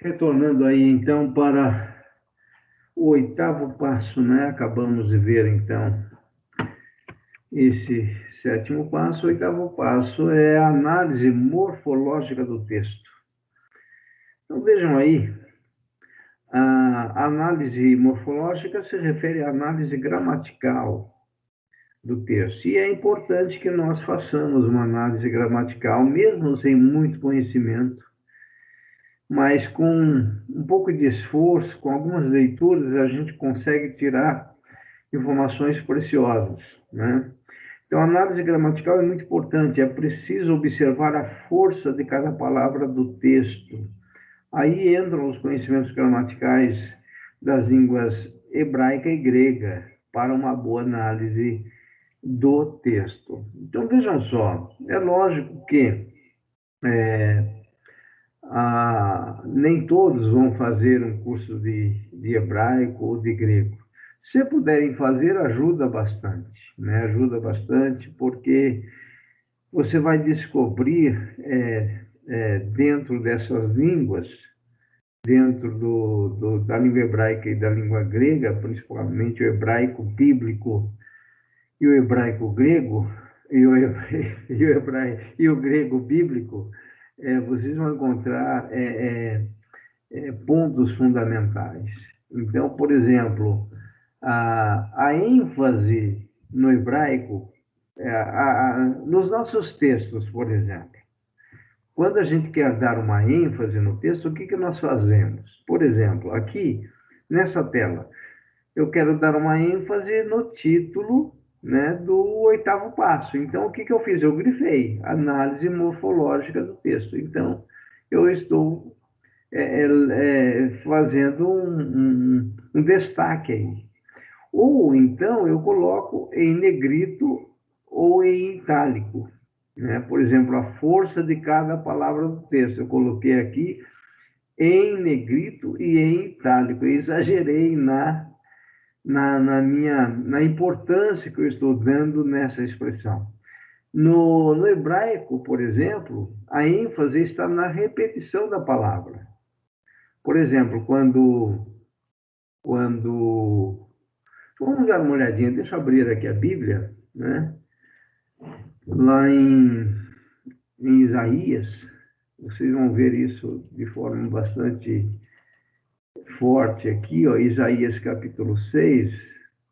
Retornando aí, então, para o oitavo passo, né? Acabamos de ver, então, esse sétimo passo. O oitavo passo é a análise morfológica do texto. Então, vejam aí, a análise morfológica se refere à análise gramatical do texto. E é importante que nós façamos uma análise gramatical, mesmo sem muito conhecimento, mas com um pouco de esforço, com algumas leituras, a gente consegue tirar informações preciosas, né? Então, a análise gramatical é muito importante, é preciso observar a força de cada palavra do texto. Aí entram os conhecimentos gramaticais das línguas hebraica e grega para uma boa análise do texto. Então, vejam só, é lógico que nem todos vão fazer um curso de hebraico ou de grego. Se puderem fazer, ajuda bastante, né? Ajuda bastante porque você vai descobrir dentro dessas línguas, dentro da língua hebraica e da língua grega, principalmente o hebraico bíblico e o hebraico grego, e o grego bíblico, vocês vão encontrar pontos fundamentais. Então, por exemplo, a ênfase no hebraico, nos nossos textos, por exemplo, quando a gente quer dar uma ênfase no texto, o que nós fazemos? Por exemplo, aqui, nessa tela, eu quero dar uma ênfase no título, né, do oitavo passo. Então, o que eu fiz? Eu grifei análise morfológica do texto. Então, eu estou fazendo um destaque aí. Ou então eu coloco em negrito ou em itálico, né? Por exemplo, a força de cada palavra do texto. Eu coloquei aqui em negrito e em itálico. Eu exagerei na importância que eu estou dando nessa expressão. No hebraico, por exemplo, a ênfase está na repetição da palavra. Por exemplo, quando vamos dar uma olhadinha, deixa eu abrir aqui a Bíblia, né? Lá em Isaías, vocês vão ver isso de forma bastante forte aqui, ó, Isaías capítulo 6,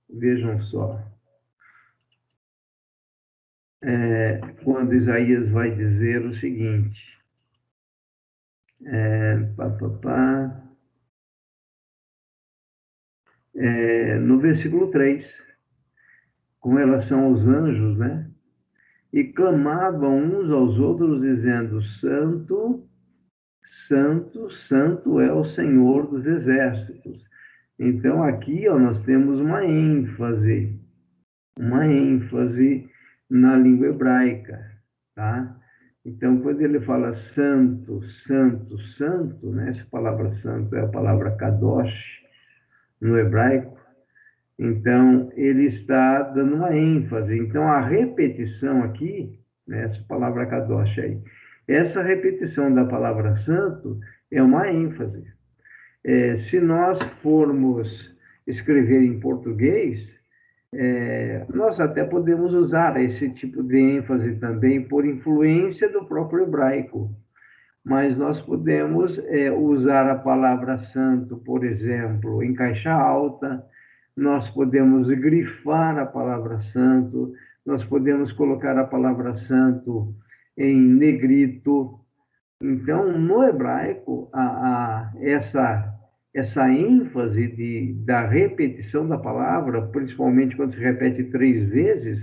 vejam só. Quando Isaías vai dizer o seguinte, no versículo 3, com relação aos anjos, né? E clamavam uns aos outros, dizendo: Santo, Santo, Santo é o Senhor dos exércitos. Então, aqui ó, nós temos uma ênfase na língua hebraica, tá? Então, quando ele fala santo, santo, santo, né? Essa palavra santo é a palavra kadosh no hebraico. Então, ele está dando uma ênfase. Então, a repetição aqui, né, essa palavra kadosh aí, essa repetição da palavra santo é uma ênfase. Se nós formos escrever em português, nós até podemos usar esse tipo de ênfase também por influência do próprio hebraico. Mas nós podemos usar a palavra santo, por exemplo, em caixa alta, nós podemos grifar a palavra santo, nós podemos colocar a palavra santo em negrito. Então, no hebraico, essa ênfase da repetição da palavra, principalmente quando se repete 3 vezes,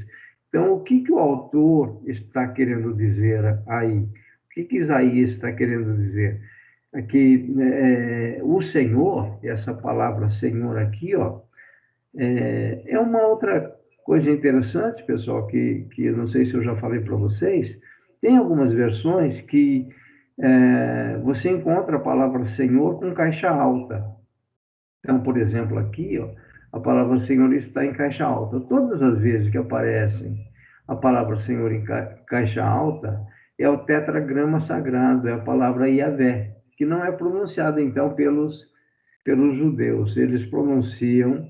então, o que o autor está querendo dizer aí? O que Isaías está querendo dizer? Que o Senhor, essa palavra Senhor aqui, ó, é uma outra coisa interessante, pessoal, que eu não sei se eu já falei para vocês. Tem algumas versões que você encontra a palavra Senhor com caixa alta. Então, por exemplo, aqui, ó, a palavra Senhor está em caixa alta. Todas as vezes que aparecem a palavra Senhor em caixa alta, é o tetragrama sagrado, é a palavra Yahvé. que não é pronunciada, então, pelos judeus. Eles pronunciam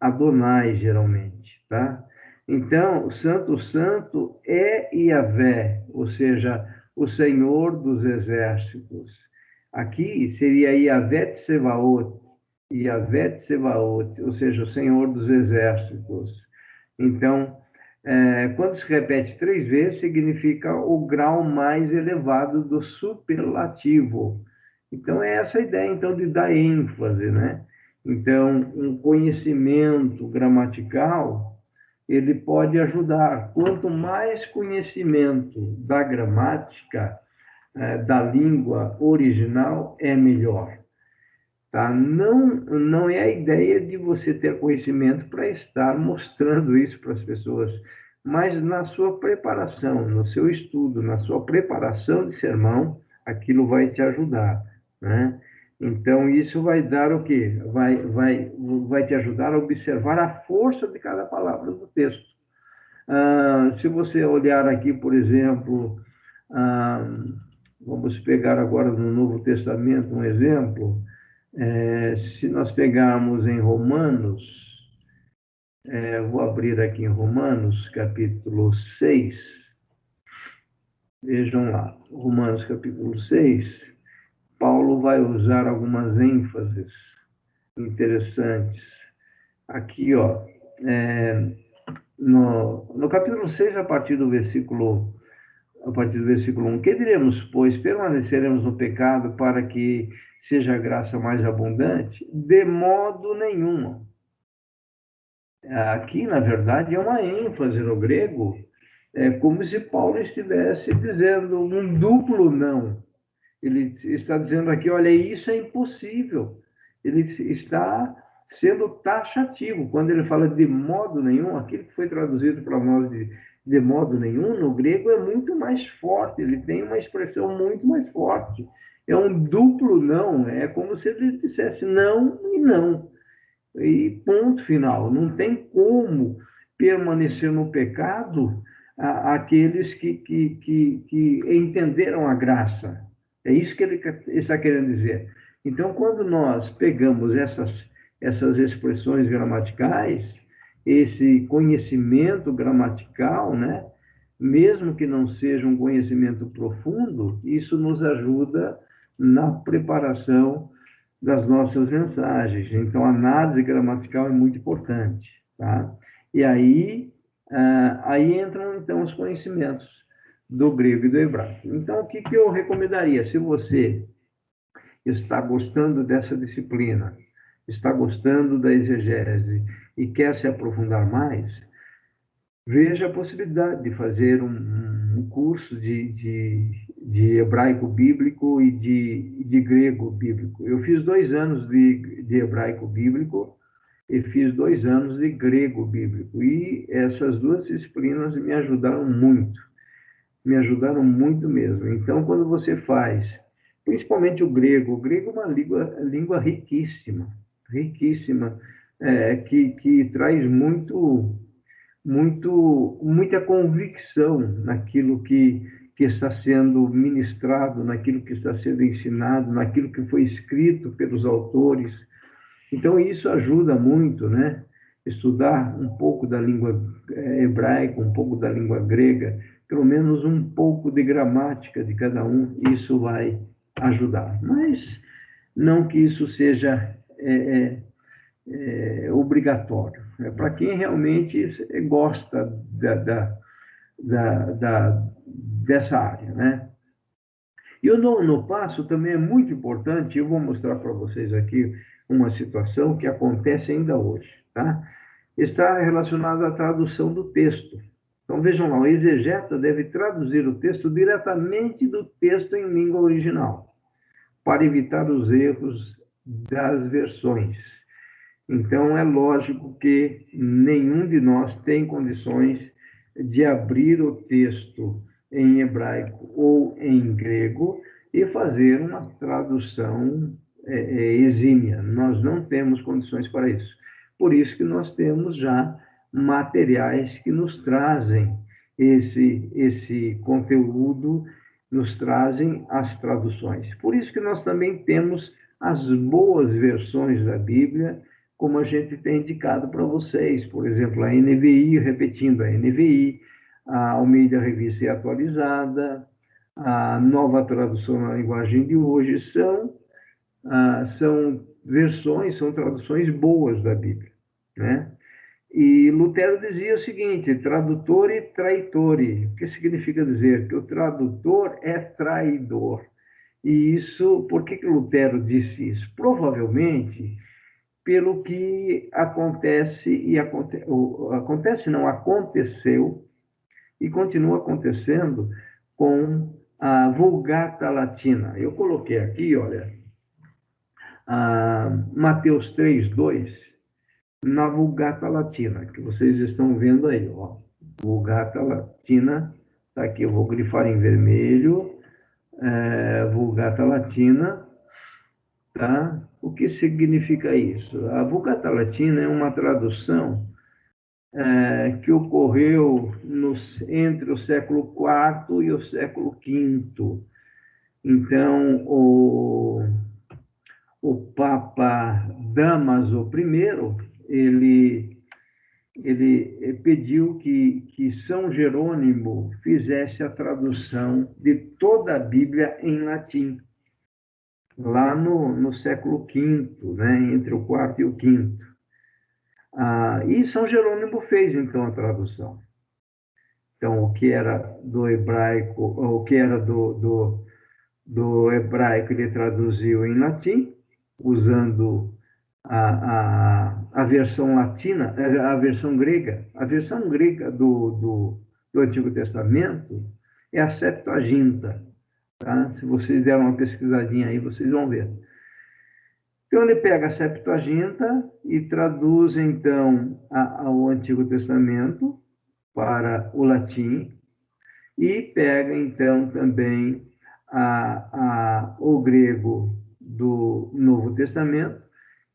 Adonai, geralmente, tá? Então, Santo, Santo é Yahvé, ou seja, o Senhor dos Exércitos. Aqui seria Yahvé Tsevaot, Yahvé Tsevaot, ou seja, o Senhor dos Exércitos. Então, quando se repete 3 vezes, significa o grau mais elevado do superlativo. Então, é essa a ideia, então, de dar ênfase, né? Então, um conhecimento gramatical, ele pode ajudar. Quanto mais conhecimento da gramática, da língua original, é melhor. Tá? Não é a ideia de você ter conhecimento para estar mostrando isso para as pessoas, mas na sua preparação, no seu estudo, na sua preparação de sermão, aquilo vai te ajudar, né? Então, isso vai dar o quê? Vai te ajudar a observar a força de cada palavra do texto. Se você olhar aqui, por exemplo, vamos pegar agora no Novo Testamento um exemplo. Se nós pegarmos em Romanos, vou abrir aqui em Romanos, capítulo 6. Vejam lá, Romanos, capítulo 6, Paulo vai usar algumas ênfases interessantes. Aqui, ó, no capítulo 6, a partir do versículo 1, que diremos, pois, permaneceremos no pecado para que seja a graça mais abundante? De modo nenhum. Aqui, na verdade, é uma ênfase no grego, como se Paulo estivesse dizendo um duplo não. Ele está dizendo aqui, olha, isso é impossível. Ele está sendo taxativo. Quando ele fala de modo nenhum, aquilo que foi traduzido para nós de modo nenhum, no grego é muito mais forte, ele tem uma expressão muito mais forte. É um duplo não, é como se ele dissesse não e não. E ponto final. Não tem como permanecer no pecado aqueles que entenderam a graça. É isso que ele está querendo dizer. Então, quando nós pegamos essas expressões gramaticais, esse conhecimento gramatical, né, mesmo que não seja um conhecimento profundo, isso nos ajuda na preparação das nossas mensagens. Então, a análise gramatical é muito importante, tá? E aí entram, então, os conhecimentos do grego e do hebraico. Então, o que eu recomendaria? Se você está gostando dessa disciplina, está gostando da exegese e quer se aprofundar mais, veja a possibilidade de fazer um curso de hebraico bíblico e de grego bíblico. Eu fiz 2 anos de hebraico bíblico e fiz 2 anos de grego bíblico. E essas 2 disciplinas me ajudaram muito mesmo. Então, quando você faz, principalmente o grego é uma língua riquíssima, que traz muita convicção naquilo que está sendo ministrado, naquilo que está sendo ensinado, naquilo que foi escrito pelos autores. Então, isso ajuda muito, né? Estudar um pouco da língua hebraica, um pouco da língua grega, pelo menos um pouco de gramática de cada um, isso vai ajudar. Mas não que isso seja obrigatório. É para quem realmente gosta dessa área, né? E o nono passo também é muito importante, eu vou mostrar para vocês aqui uma situação que acontece ainda hoje, tá? Está relacionada à tradução do texto. Então, vejam lá, o exegeta deve traduzir o texto diretamente do texto em língua original, para evitar os erros das versões. Então, é lógico que nenhum de nós tem condições de abrir o texto em hebraico ou em grego e fazer uma tradução exímia. Nós não temos condições para isso. Por isso que nós temos já materiais que nos trazem esse conteúdo nos trazem as traduções. Por isso que nós também temos as boas versões da Bíblia, como a gente tem indicado para vocês. Por exemplo, a NVI, repetindo, a NVI, a Almeida Revista e Atualizada, a Nova Tradução na Linguagem de Hoje, são versões, são traduções boas da Bíblia, né? E Lutero dizia o seguinte: tradutore traitore. O que significa dizer? Que o tradutor é traidor. E isso, por que Lutero disse isso? Provavelmente pelo que aconteceu e continua acontecendo com a Vulgata Latina. Eu coloquei aqui, olha, Mateus 3:2, na Vulgata Latina, que vocês estão vendo aí, ó. Vulgata Latina, tá aqui, eu vou grifar em vermelho, Vulgata Latina, tá? O que significa isso? A Vulgata Latina é uma tradução que ocorreu entre o século IV e o século V. Então, o Papa Dámaso I, ele pediu que São Jerônimo fizesse a tradução de toda a Bíblia em latim, lá no século V, né, entre o quarto e o quinto. E São Jerônimo fez, então, a tradução. Então, o que era do hebraico, o que era do hebraico, ele traduziu em latim, usando a versão latina, a versão grega. A versão grega do Antigo Testamento é a Septuaginta. Tá? Se vocês deram uma pesquisadinha aí, vocês vão ver. Então, ele pega a Septuaginta e traduz, então, o Antigo Testamento para o latim e pega, então, também o grego do Novo Testamento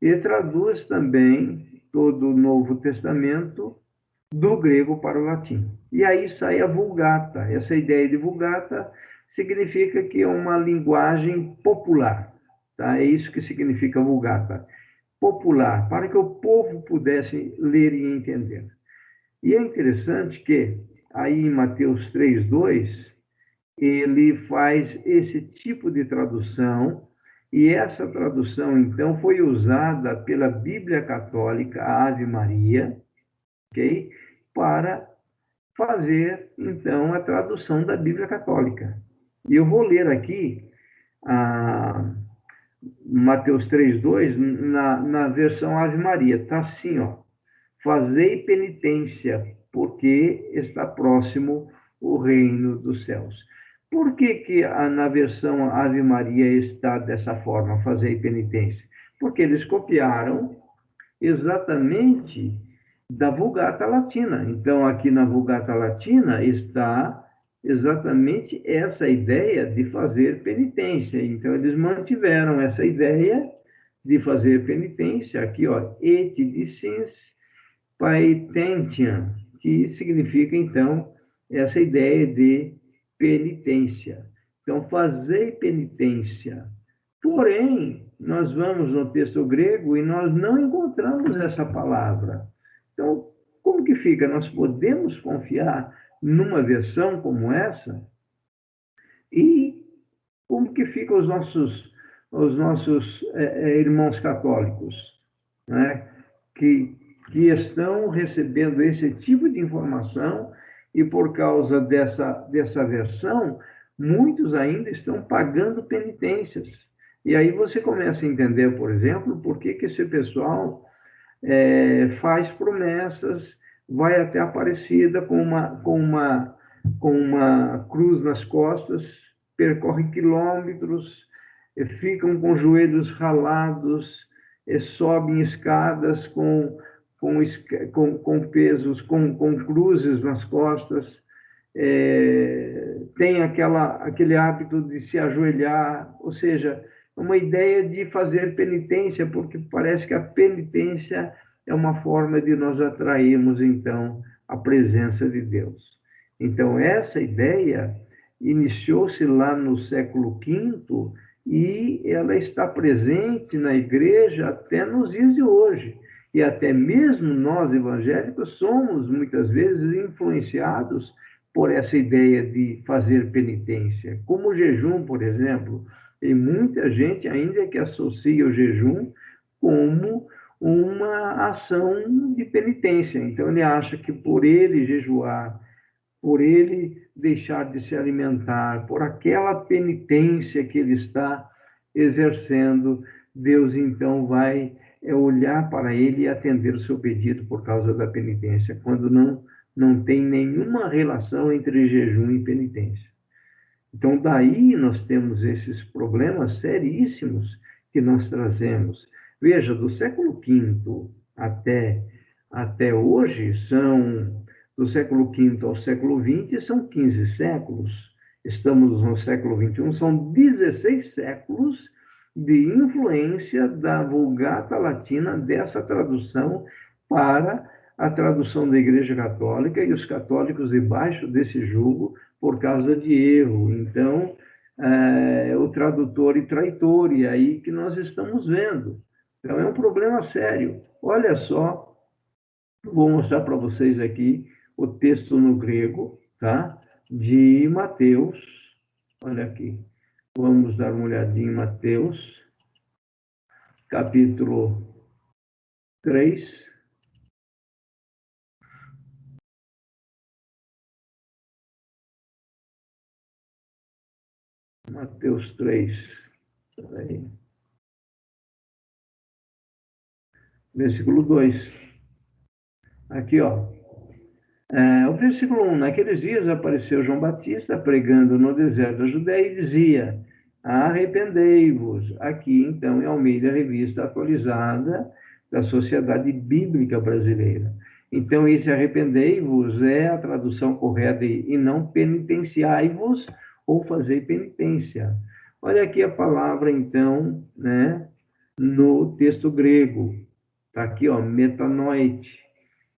e traduz também todo o Novo Testamento do grego para o latim. E aí sai a Vulgata. Essa ideia de Vulgata significa que é uma linguagem popular. Tá? É isso que significa Vulgata. Popular, para que o povo pudesse ler e entender. E é interessante que, aí em Mateus 3:2, ele faz esse tipo de tradução, e essa tradução, então, foi usada pela Bíblia Católica, a Ave Maria, okay? Para fazer, então, a tradução da Bíblia Católica. E eu vou ler aqui Mateus 3:2, na versão Ave Maria. Está assim, ó: fazei penitência, porque está próximo o reino dos céus. Por que na versão Ave Maria está dessa forma, fazei penitência? Porque eles copiaram exatamente da Vulgata Latina. Então, aqui na Vulgata Latina está exatamente essa ideia de fazer penitência. Então, eles mantiveram essa ideia de fazer penitência aqui, ó, et dicens paetentiam, que significa, então, essa ideia de penitência. Então, fazei penitência. Porém, nós vamos no texto grego e nós não encontramos essa palavra. Então, como que fica? Nós podemos confiar numa versão como essa? E como que ficam os nossos irmãos católicos, né? que estão recebendo esse tipo de informação e, por causa dessa versão, muitos ainda estão pagando penitências. E aí você começa a entender, por exemplo, por que esse pessoal faz promessas, vai até a Aparecida com uma cruz nas costas, percorre quilômetros, ficam com joelhos ralados, sobem escadas com pesos, com cruzes nas costas, tem aquele hábito de se ajoelhar, ou seja, uma ideia de fazer penitência, porque parece que a penitência é uma forma de nós atrairmos, então, a presença de Deus. Então, essa ideia iniciou-se lá no século V e ela está presente na igreja até nos dias de hoje. E até mesmo nós, evangélicos, somos muitas vezes influenciados por essa ideia de fazer penitência. Como o jejum, por exemplo. Tem muita gente ainda que associa o jejum como uma ação de penitência. Então, ele acha que por ele jejuar, por ele deixar de se alimentar, por aquela penitência que ele está exercendo, Deus então vai olhar para ele e atender o seu pedido por causa da penitência, quando não tem nenhuma relação entre jejum e penitência. Então, daí nós temos esses problemas seríssimos que nós trazemos. Veja, do século V até hoje, do século V ao século XX, são 15 séculos. Estamos no século XXI, são 16 séculos de influência da Vulgata Latina, dessa tradução para a tradução da Igreja Católica, e os católicos debaixo desse jugo por causa de erro. Então, o tradutor e traitor, e aí que nós estamos vendo. Então, é um problema sério. Olha só, vou mostrar para vocês aqui o texto no grego, tá? De Mateus. Olha aqui. Vamos dar uma olhadinha em Mateus, capítulo 3. Mateus 3. Aí. Versículo 2. Aqui, ó. O versículo 1. Naqueles dias apareceu João Batista pregando no deserto da Judéia e dizia: arrependei-vos. Aqui, então, em Almeida, revista atualizada da Sociedade Bíblica Brasileira. Então, esse arrependei-vos é a tradução correta e não penitenciai-vos ou fazei penitência. Olha aqui a palavra, então, né, no texto grego. Está aqui, ó, metanoite.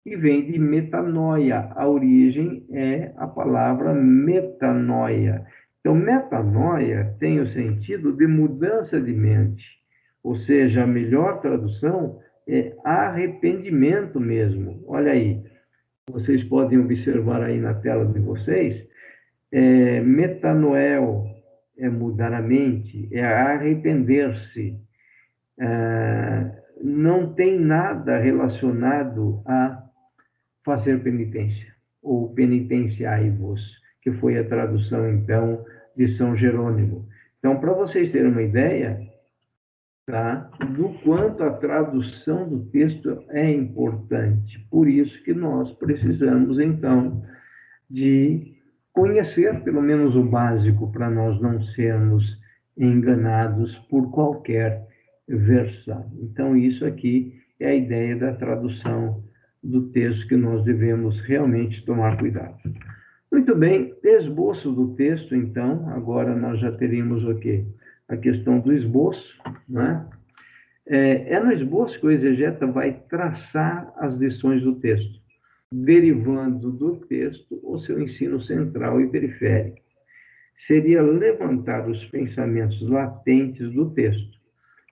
E vem de metanoia. A origem é a palavra metanoia. Então, metanoia tem o sentido de mudança de mente. Ou seja, a melhor tradução é arrependimento mesmo. Olha aí, vocês podem observar aí na tela de vocês. Metanoel é mudar a mente, é arrepender-se. Não tem nada relacionado a fazer penitência, ou penitenciai-vos, que foi a tradução, então, de São Jerônimo. Então, para vocês terem uma ideia, tá, do quanto a tradução do texto é importante. Por isso que nós precisamos, então, de conhecer pelo menos o básico, para nós não sermos enganados por qualquer versão. Então, isso aqui é a ideia da tradução do texto que nós devemos realmente tomar cuidado. Muito bem, esboço do texto, então, agora nós já teríamos o quê? A questão do esboço, né? É no esboço que o exegeta vai traçar as lições do texto, derivando do texto o seu ensino central e periférico. Seria levantar os pensamentos latentes do texto.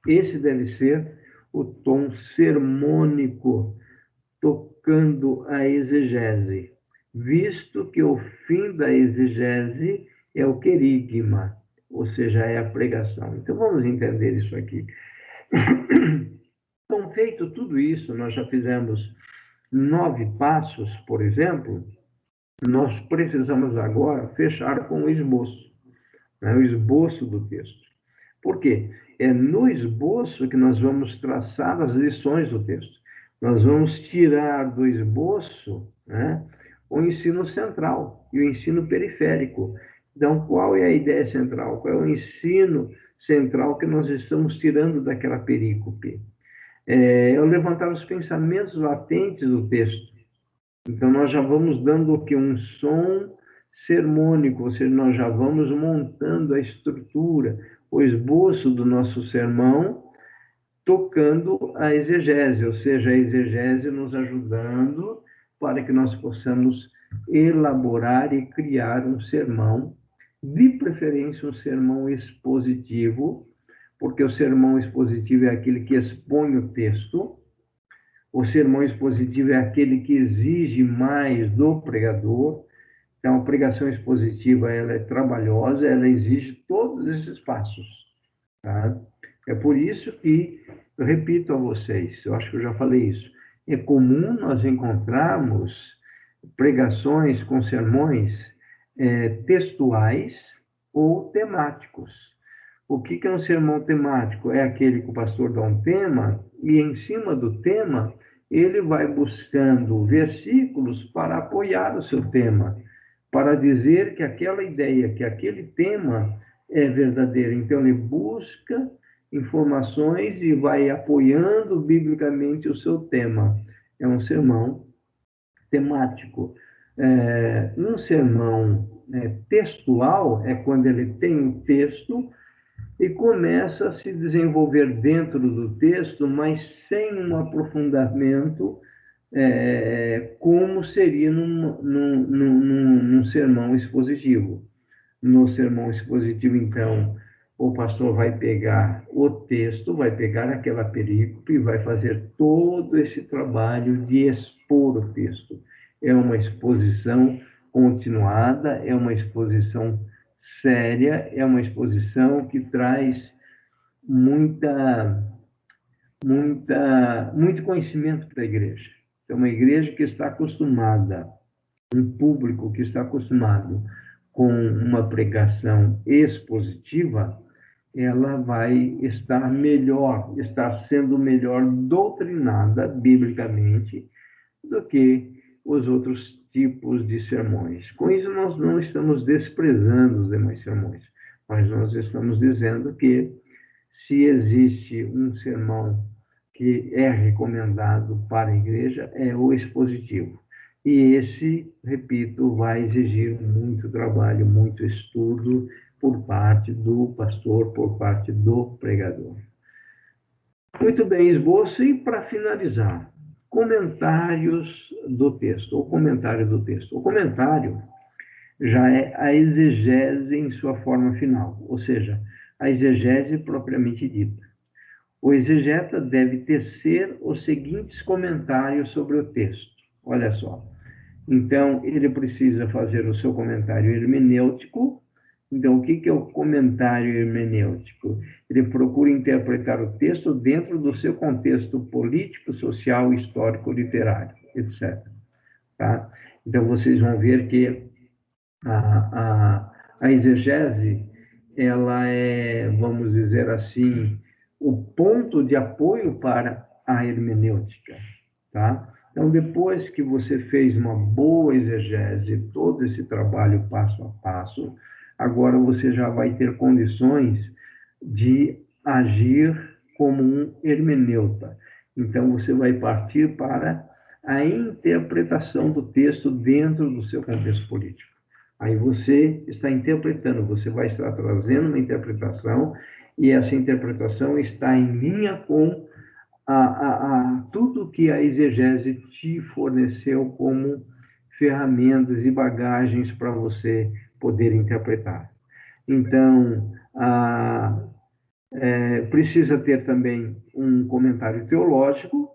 Esse deve ser o tom sermônico, tocando a exegese, visto que o fim da exegese é o querigma, ou seja, é a pregação. Então, vamos entender isso aqui. Então, feito tudo isso, nós já fizemos 9 passos, por exemplo, nós precisamos agora fechar com o esboço, né? O esboço do texto. Por quê? É no esboço que nós vamos traçar as lições do texto. Nós vamos tirar do esboço, né, o ensino central e o ensino periférico. Então, qual é a ideia central? Qual é o ensino central que nós estamos tirando daquela perícope? É o levantar os pensamentos latentes do texto. Então, nós já vamos dando o que? Um som sermônico, ou seja, nós já vamos montando a estrutura, o esboço do nosso sermão, tocando a exegese, ou seja, a exegese nos ajudando para que nós possamos elaborar e criar um sermão de preferência um sermão expositivo, porque o sermão expositivo é aquele que expõe o texto, o sermão expositivo é aquele que exige mais do pregador. Então, a pregação expositiva ela é trabalhosa, ela exige todos esses passos. Tá? É por isso que, eu repito a vocês, eu acho que eu já falei isso, é comum nós encontrarmos pregações com sermões textuais ou temáticos. O que é um sermão temático? É aquele que o pastor dá um tema e, em cima do tema, ele vai buscando versículos para apoiar o seu tema, para dizer que aquela ideia, que aquele tema é verdadeiro. Então, ele busca informações e vai apoiando biblicamente o seu tema. É um sermão temático. Um sermão textual é quando ele tem um texto e começa a se desenvolver dentro do texto, mas sem um aprofundamento como seria num sermão expositivo. No sermão expositivo, então, o pastor vai pegar o texto, vai pegar aquela perícope e vai fazer todo esse trabalho de expor o texto. É uma exposição continuada, é uma exposição séria, é uma exposição que traz muito conhecimento para a igreja. É uma igreja que está acostumada, um público que está acostumado com uma pregação expositiva, ela vai estar sendo melhor doutrinada biblicamente do que os outros tipos de sermões. Com isso, nós não estamos desprezando os demais sermões, mas nós estamos dizendo que se existe um sermão que é recomendado para a igreja, é o expositivo. E esse, repito, vai exigir muito trabalho, muito estudo por parte do pastor, por parte do pregador. Muito bem, esboço. E para finalizar, comentários do texto, ou comentário do texto. O comentário já é a exegese em sua forma final, ou seja, a exegese propriamente dita. O exegeta deve tecer os seguintes comentários sobre o texto. Olha só. Então, ele precisa fazer o seu comentário hermenêutico. Então, o que é o comentário hermenêutico? Ele procura interpretar o texto dentro do seu contexto político, social, histórico, literário, etc. Tá? Então, vocês vão ver que a exegese, ela é, vamos dizer assim, o ponto de apoio para a hermenêutica, tá? Então, depois que você fez uma boa exegese, todo esse trabalho passo a passo, agora você já vai ter condições de agir como um hermeneuta. Então, você vai partir para a interpretação do texto dentro do seu contexto político. Aí você está interpretando, você vai estar trazendo uma interpretação e essa interpretação está em linha com tudo que a exegese te forneceu como ferramentas e bagagens para você poder interpretar. Então, precisa ter também um comentário teológico,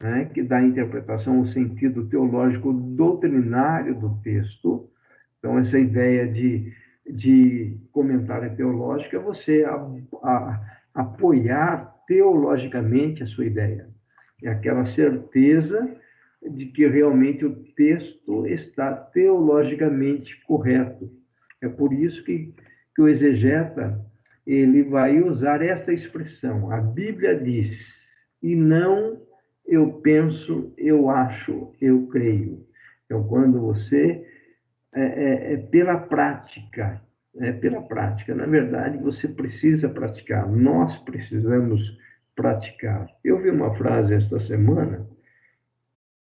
né, que dá a interpretação, o sentido teológico doutrinário do texto. Então, essa ideia de comentário teológico é você apoiar teologicamente a sua ideia. É aquela certeza de que realmente o texto está teologicamente correto. É por isso que o exegeta ele vai usar essa expressão. A Bíblia diz, e não eu penso, eu acho, eu creio. Então, quando você pela prática, na verdade, você precisa praticar, nós precisamos praticar. Eu vi uma frase esta semana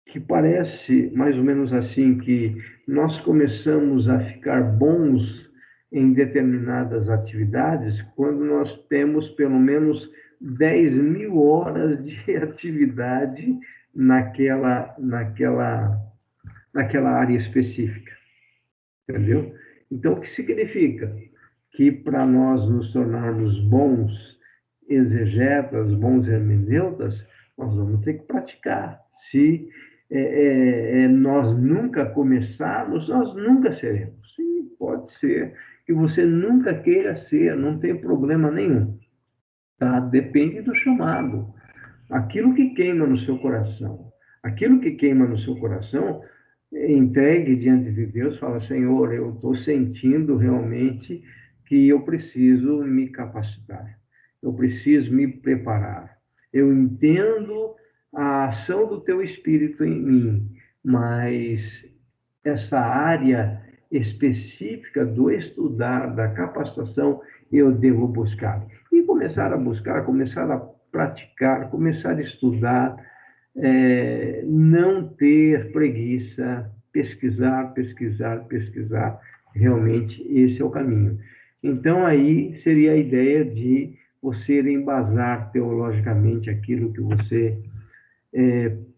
que parece mais ou menos assim, que nós começamos a ficar bons em determinadas atividades quando nós temos pelo menos 10.000 horas de atividade naquela área específica. Entendeu? Então, o que significa? Que para nós nos tornarmos bons exegetas, bons hermeneutas, nós vamos ter que praticar. Se nós nunca começarmos, nós nunca seremos. Sim, pode ser que você nunca queira ser, não tem problema nenhum. Tá? Depende do chamado. Aquilo que queima no seu coração. Aquilo que queima no seu coração, entregue diante de Deus, fala, Senhor, eu estou sentindo realmente que eu preciso me capacitar, eu preciso me preparar. Eu entendo a ação do teu Espírito em mim, mas essa área específica do estudar, da capacitação, eu devo buscar. E começar a buscar, começar a praticar, começar a estudar, não ter preguiça, pesquisar, pesquisar, pesquisar. Realmente, esse é o caminho. Então, aí seria a ideia de você embasar teologicamente aquilo que você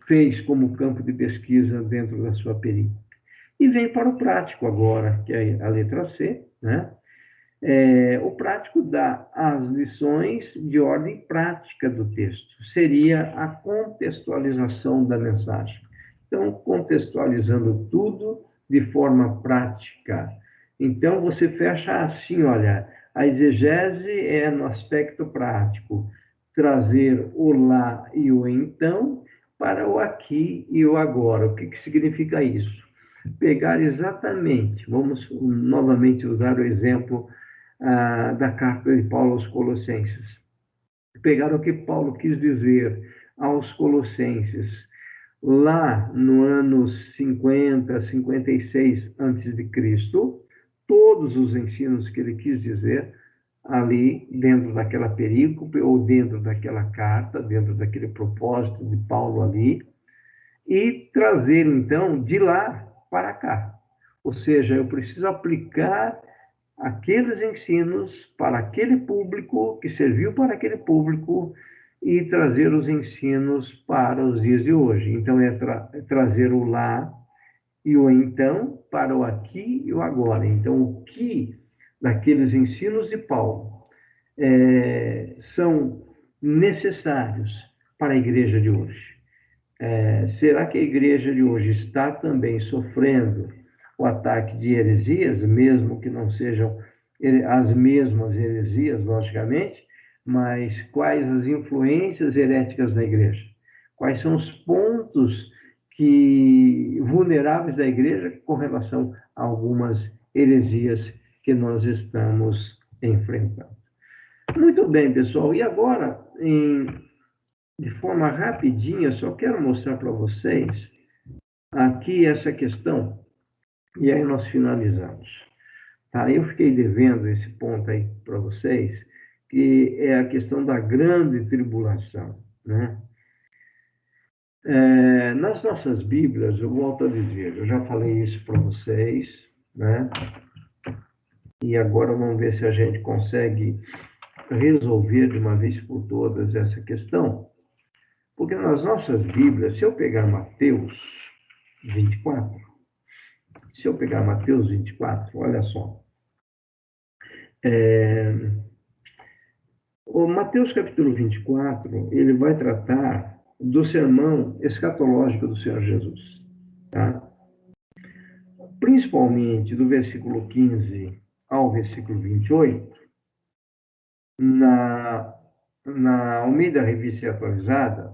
fez como campo de pesquisa dentro da sua perícia. E vem para o prático agora, que é a letra C, né? O prático dá as lições de ordem prática do texto. Seria a contextualização da mensagem. Então, contextualizando tudo de forma prática. Então, você fecha assim, olha, a exegese é no aspecto prático, trazer o lá e o então para o aqui e o agora. O que significa isso? Pegar exatamente, vamos novamente usar o exemplo da carta de Paulo aos Colossenses. Pegar o que Paulo quis dizer aos Colossenses lá no ano 50, 56 a.C., todos os ensinos que ele quis dizer ali dentro daquela perícope ou dentro daquela carta, dentro daquele propósito de Paulo ali, e trazer então de lá para cá. Ou seja, eu preciso aplicar aqueles ensinos para aquele público, que serviu para aquele público, e trazer os ensinos para os dias de hoje. Então, trazer o lá e o então para o aqui e o agora. Então, o que daqueles ensinos de Paulo são necessários para a igreja de hoje? Será que a igreja de hoje está também sofrendo o ataque de heresias, mesmo que não sejam as mesmas heresias, logicamente, mas quais as influências heréticas da igreja? Quais são os pontos vulneráveis da igreja com relação a algumas heresias que nós estamos enfrentando? Muito bem, pessoal. E agora, de forma rapidinha, só quero mostrar para vocês aqui essa questão, e aí nós finalizamos. Tá? Eu fiquei devendo esse ponto aí para vocês, que é a questão da grande tribulação, né? Nas nossas Bíblias, eu volto a dizer, eu já falei isso para vocês, né? E agora vamos ver se a gente consegue resolver de uma vez por todas essa questão. Porque nas nossas Bíblias, se eu pegar Mateus 24, olha só. O Mateus capítulo 24, ele vai tratar do sermão escatológico do Senhor Jesus. Tá? Principalmente do versículo 15 ao versículo 28, na Almeida Revista Atualizada,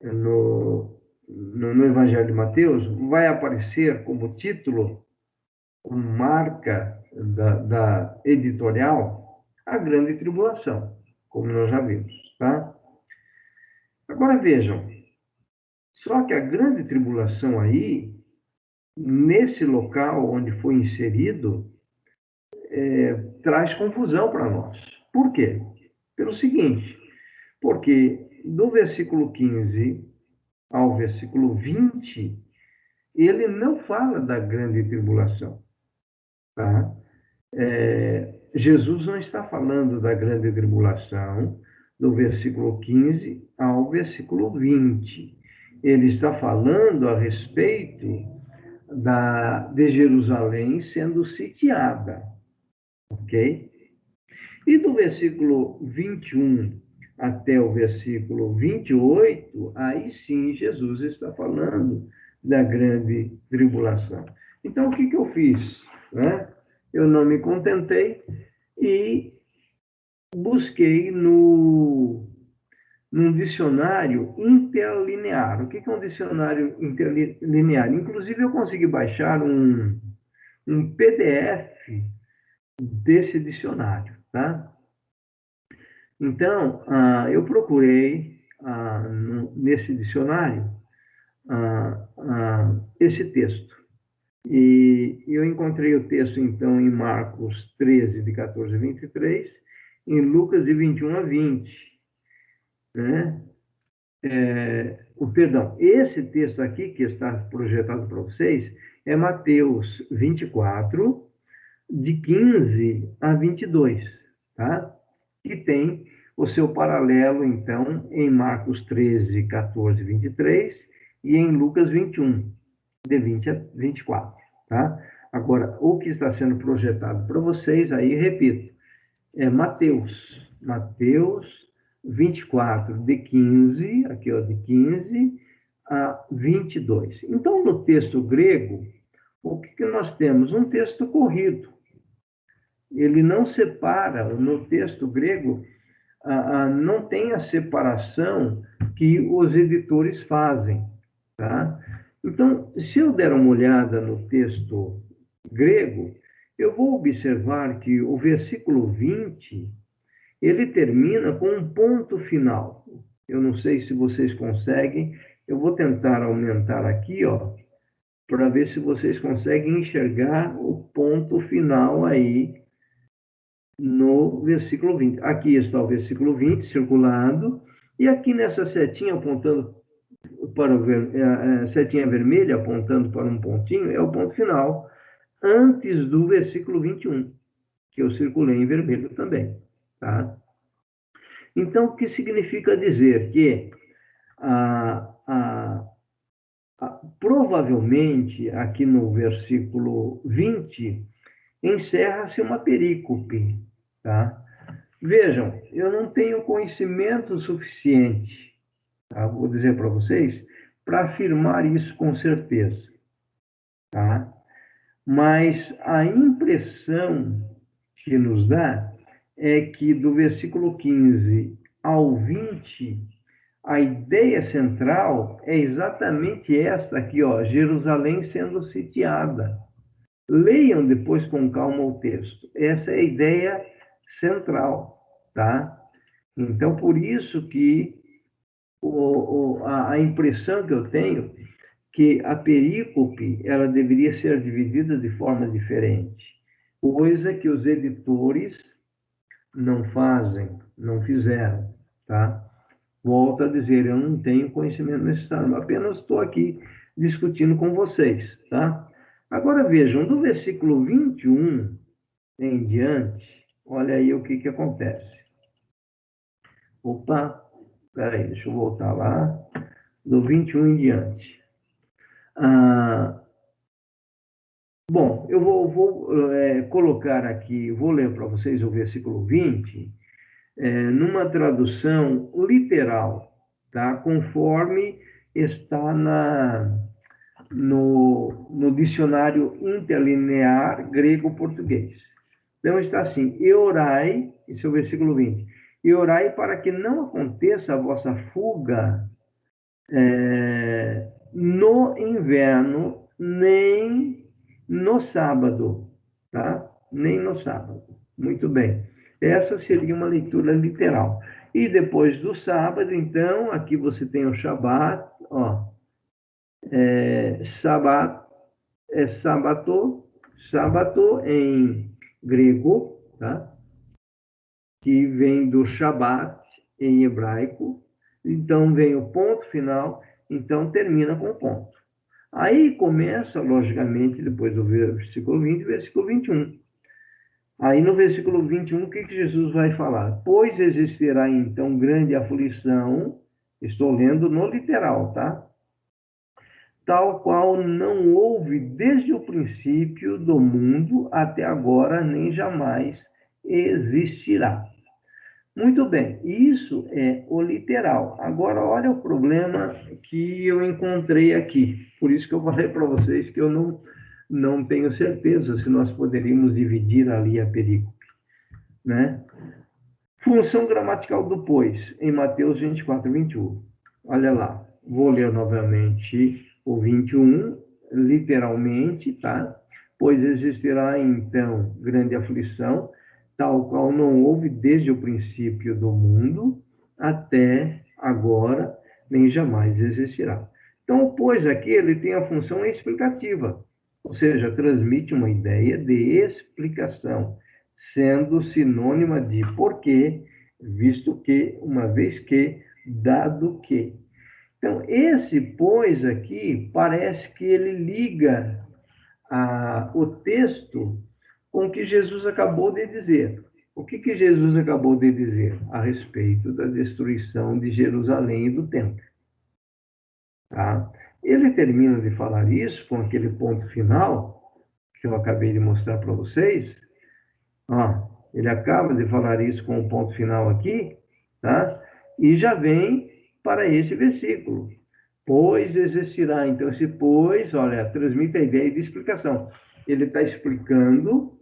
no Evangelho de Mateus, vai aparecer como título, como marca da editorial, a grande tribulação, como nós já vimos. Tá? Agora vejam, só que a grande tribulação aí, nesse local onde foi inserido, traz confusão para nós. Por quê? Pelo seguinte, porque do versículo 15 ao versículo 20, ele não fala da grande tribulação. Tá? Jesus não está falando da grande tribulação do versículo 15 ao versículo 20. Ele está falando a respeito de Jerusalém sendo sitiada, ok? E do versículo 21 até o versículo 28, aí sim Jesus está falando da grande tribulação. Então, o que eu fiz? Né? Eu não me contentei e busquei num dicionário interlinear. O que é um dicionário interlinear? Inclusive, eu consegui baixar um PDF desse dicionário, tá? Então, eu procurei nesse dicionário esse texto. E eu encontrei o texto, então, em Marcos 13, de 14 a 23, em Lucas, de 21 a 20. Né? Perdão, esse texto aqui, que está projetado para vocês, é Mateus 24, de 15 a 22, tá? E tem o seu paralelo, então, em Marcos 13, 14 e 23 e em Lucas 21, de 20 a 24, tá? Agora, o que está sendo projetado para vocês, aí, repito, é Mateus 24, de 15, aqui, ó, de 15 a 22. Então, no texto grego, o que nós temos? Um texto corrido. Ele não separa, no texto grego, não tem a separação que os editores fazem, tá? Então, se eu der uma olhada no texto grego, eu vou observar que o versículo 20, ele termina com um ponto final. Eu não sei se vocês conseguem, eu vou tentar aumentar aqui, ó, para ver se vocês conseguem enxergar o ponto final aí no versículo 20. Aqui está o versículo 20 circulado, e aqui nessa setinha apontando para setinha vermelha apontando para um pontinho, é o ponto final, antes do versículo 21, que eu circulei em vermelho também, tá? Então, o que significa dizer que provavelmente aqui no versículo 20 encerra-se uma perícope, tá? Vejam, eu não tenho conhecimento suficiente, tá? Vou dizer para vocês, para afirmar isso com certeza, tá? Mas a impressão que nos dá é que do versículo 15 ao 20, a ideia central é exatamente esta aqui, ó, Jerusalém sendo sitiada. Leiam depois com calma o texto. Essa é a ideia central, tá? Então, por isso que a impressão que eu tenho que a perícope ela deveria ser dividida de forma diferente, coisa que os editores não fazem, não fizeram, tá? Volto a dizer, eu não tenho conhecimento necessário, apenas estou aqui discutindo com vocês, tá? Agora vejam, do versículo 21 em diante, olha aí o que acontece. Opa, peraí, deixa eu voltar lá. Do 21 em diante. Bom, eu vou colocar aqui, vou ler para vocês o versículo 20, numa tradução literal, tá? Conforme está no dicionário interlinear grego-português. Então está assim, e orai, esse é o versículo 20, e orai para que não aconteça a vossa fuga no inverno, nem no sábado, tá? Nem no sábado. Muito bem. Essa seria uma leitura literal. E depois do sábado, então, aqui você tem o Shabat, ó. Sábato em grego, tá? Que vem do Shabat em hebraico. Então vem o ponto final, então termina com o ponto. Aí começa, logicamente, depois do versículo 20, versículo 21. Aí no versículo 21, o que Jesus vai falar? Pois existirá então grande aflição, estou lendo no literal, tá? tal qual não houve desde o princípio do mundo até agora, nem jamais existirá. Muito bem, isso é o literal. Agora, olha o problema que eu encontrei aqui. Por isso que eu falei para vocês que eu não tenho certeza se nós poderíamos dividir ali a perícope, né? Função gramatical do pois, em Mateus 24, 21. Olha lá, vou ler novamente o 21, literalmente, tá? Pois existirá então grande aflição, tal qual não houve desde o princípio do mundo até agora, nem jamais existirá. Então, o pois aqui, ele tem a função explicativa, ou seja, transmite uma ideia de explicação, sendo sinônima de porquê, visto que, uma vez que, dado que. Então, esse pois aqui, parece que ele liga o texto com o que Jesus acabou de dizer. O que Jesus acabou de dizer a respeito da destruição de Jerusalém e do templo? Tá? Ele termina de falar isso com aquele ponto final que eu acabei de mostrar para vocês. Ele acaba de falar isso com o ponto final aqui, tá? E já vem para esse versículo. Pois existirá. Então, esse pois, olha, transmite a ideia de explicação. Ele está explicando,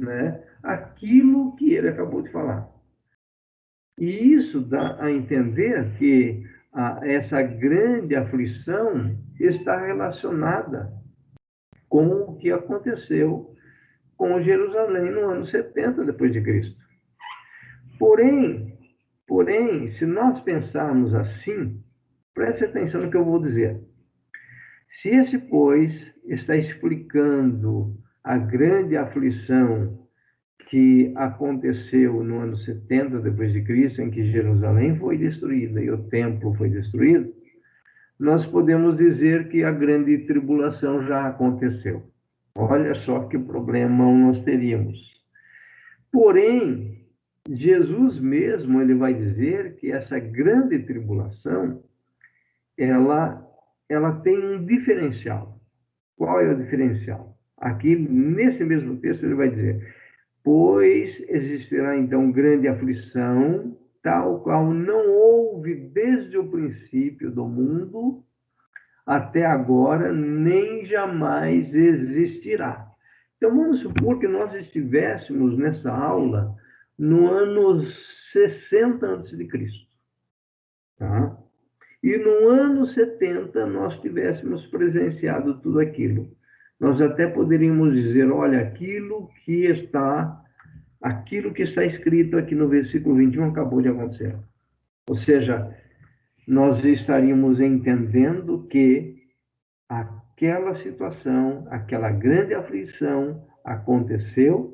né, aquilo que ele acabou de falar. E isso dá a entender que essa grande aflição está relacionada com o que aconteceu com Jerusalém no ano 70 depois de Cristo. Porém, se nós pensarmos assim, preste atenção no que eu vou dizer. Se esse, pois, está explicando a grande aflição que aconteceu no ano 70 depois de Cristo, em que Jerusalém foi destruída e o templo foi destruído, nós podemos dizer que a grande tribulação já aconteceu. Olha só que problema nós teríamos. Porém, Jesus mesmo, ele vai dizer que essa grande tribulação, ela tem um diferencial. Qual é o diferencial? Aqui, nesse mesmo texto, ele vai dizer: pois existirá então grande aflição, tal qual não houve desde o princípio do mundo até agora, nem jamais existirá. Então, vamos supor que nós estivéssemos nessa aula no ano 60 a.C., tá? E no ano 70 nós tivéssemos presenciado tudo aquilo. Nós até poderíamos dizer, olha, aquilo que está escrito aqui no versículo 21 acabou de acontecer. Ou seja, nós estaríamos entendendo que aquela situação, aquela grande aflição aconteceu,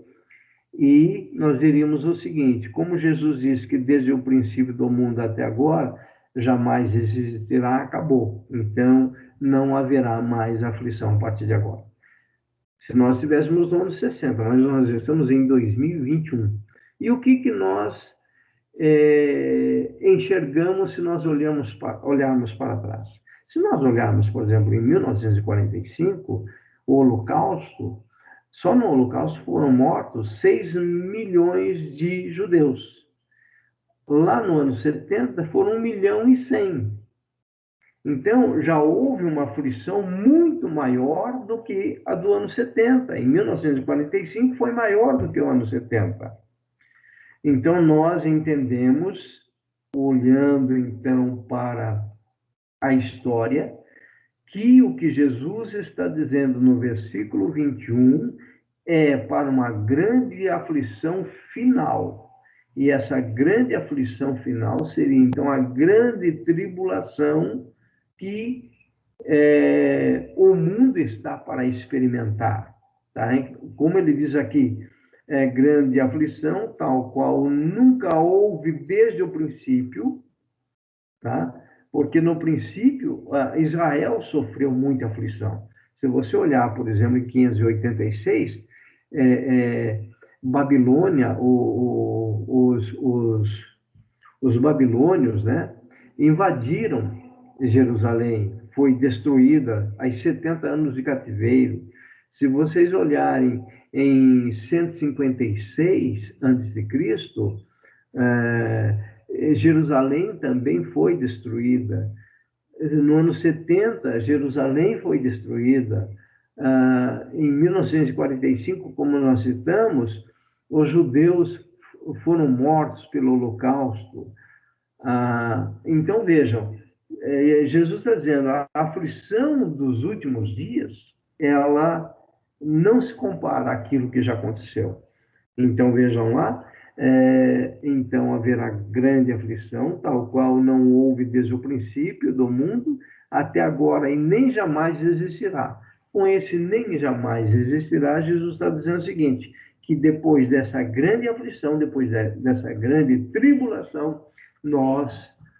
e nós diríamos o seguinte: como Jesus disse que desde o princípio do mundo até agora jamais existirá, acabou. Então, não haverá mais aflição a partir de agora. Se nós estivéssemos no ano 60, mas nós estamos em 2021. E o que nós enxergamos se nós olharmos para trás? Se nós olharmos, por exemplo, em 1945, o Holocausto, só no Holocausto foram mortos 6 milhões de judeus. Lá no ano 70 foram 1 milhão e 100. Então, já houve uma aflição muito maior do que a do ano 70. Em 1945 foi maior do que o ano 70. Então, nós entendemos, olhando então para a história, que o que Jesus está dizendo no versículo 21 é para uma grande aflição final. E essa grande aflição final seria, então, a grande tribulação que o mundo está para experimentar. Tá? Como ele diz aqui, grande aflição, tal qual nunca houve desde o princípio, tá? Porque no princípio Israel sofreu muita aflição. Se você olhar, por exemplo, em 586, Babilônia, os babilônios, né, invadiram Jerusalém, foi destruída, as 70 anos de cativeiro. Se vocês olharem em 156 a.C., Jerusalém também foi destruída. No ano 70, Jerusalém foi destruída. Em 1945, como nós citamos, os judeus foram mortos pelo Holocausto. Então, vejam, Jesus está dizendo, a aflição dos últimos dias, ela não se compara àquilo que já aconteceu. Então, vejam lá, então haverá grande aflição, tal qual não houve desde o princípio do mundo até agora e nem jamais existirá. Com esse nem jamais existirá, Jesus está dizendo o seguinte, que depois dessa grande aflição, depois dessa grande tribulação, nós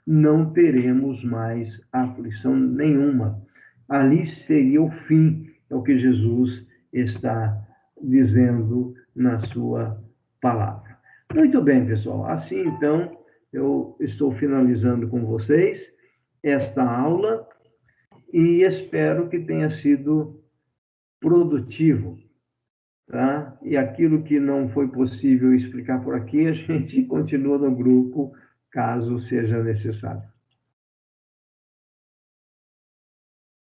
não teremos mais aflição nenhuma. Ali seria o fim, é o que Jesus está dizendo na sua palavra. Muito bem, pessoal. Assim, então, eu estou finalizando com vocês esta aula e espero que tenha sido produtivo, tá? E aquilo que não foi possível explicar por aqui, a gente continua no grupo, caso seja necessário.